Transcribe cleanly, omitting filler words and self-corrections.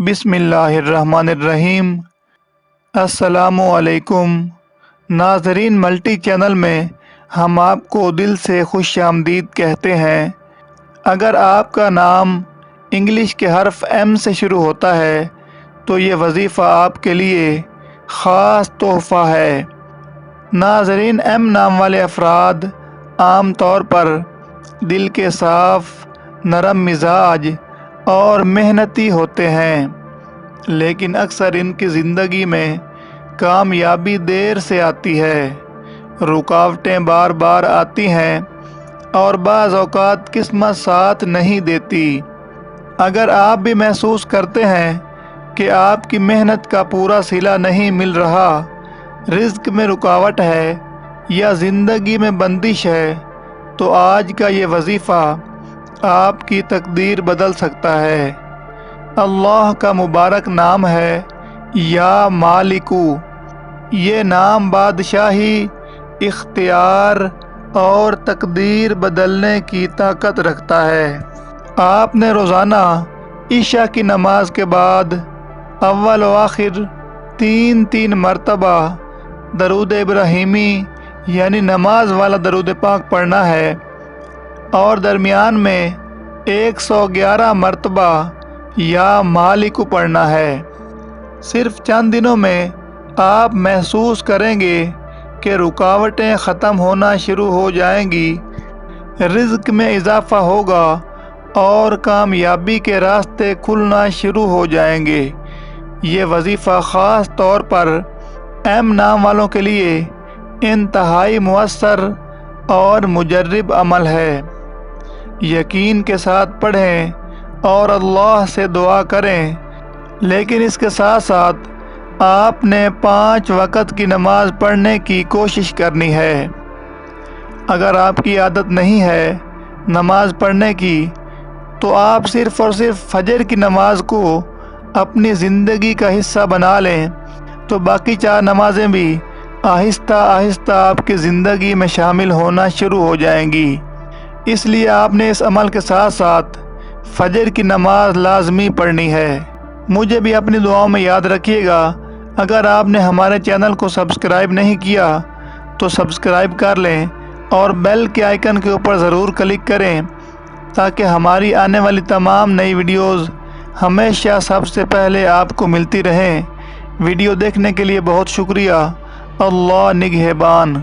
بسم اللہ الرحمن الرحیم۔ السلام علیکم ناظرین، ملٹی چینل میں ہم آپ کو دل سے خوش آمدید کہتے ہیں۔ اگر آپ کا نام انگلش کے حرف ایم سے شروع ہوتا ہے تو یہ وظیفہ آپ کے لیے خاص تحفہ ہے۔ ناظرین، ایم نام والے افراد عام طور پر دل کے صاف، نرم مزاج اور محنتی ہوتے ہیں، لیکن اکثر ان کی زندگی میں کامیابی دیر سے آتی ہے، رکاوٹیں بار بار آتی ہیں اور بعض اوقات قسمت ساتھ نہیں دیتی۔ اگر آپ بھی محسوس کرتے ہیں کہ آپ کی محنت کا پورا صلہ نہیں مل رہا، رزق میں رکاوٹ ہے یا زندگی میں بندش ہے، تو آج کا یہ وظیفہ آپ کی تقدیر بدل سکتا ہے۔ اللہ کا مبارک نام ہے یا مالکو۔ یہ نام بادشاہی، اختیار اور تقدیر بدلنے کی طاقت رکھتا ہے۔ آپ نے روزانہ عشاء کی نماز کے بعد اول و آخر 3 مرتبہ درود ابراہیمی یعنی نماز والا درود پاک پڑھنا ہے، اور درمیان میں 111 مرتبہ یا مالکو پڑھنا ہے۔ صرف چند دنوں میں آپ محسوس کریں گے کہ رکاوٹیں ختم ہونا شروع ہو جائیں گی، رزق میں اضافہ ہوگا اور کامیابی کے راستے کھلنا شروع ہو جائیں گے۔ یہ وظیفہ خاص طور پر ایم نام والوں کے لیے انتہائی مؤثر اور مجرب عمل ہے۔ یقین کے ساتھ پڑھیں اور اللہ سے دعا کریں، لیکن اس کے ساتھ ساتھ آپ نے 5 وقت کی نماز پڑھنے کی کوشش کرنی ہے۔ اگر آپ کی عادت نہیں ہے نماز پڑھنے کی، تو آپ صرف اور صرف فجر کی نماز کو اپنی زندگی کا حصہ بنا لیں، تو باقی 4 نمازیں بھی آہستہ آہستہ آپ کی زندگی میں شامل ہونا شروع ہو جائیں گی۔ اس لیے آپ نے اس عمل کے ساتھ ساتھ فجر کی نماز لازمی پڑھنی ہے۔ مجھے بھی اپنی دعاؤں میں یاد رکھیے گا۔ اگر آپ نے ہمارے چینل کو سبسکرائب نہیں کیا تو سبسکرائب کر لیں اور بیل کے آئیکن کے اوپر ضرور کلک کریں، تاکہ ہماری آنے والی تمام نئی ویڈیوز ہمیشہ سب سے پہلے آپ کو ملتی رہیں۔ ویڈیو دیکھنے کے لیے بہت شکریہ۔ اللہ نگہبان۔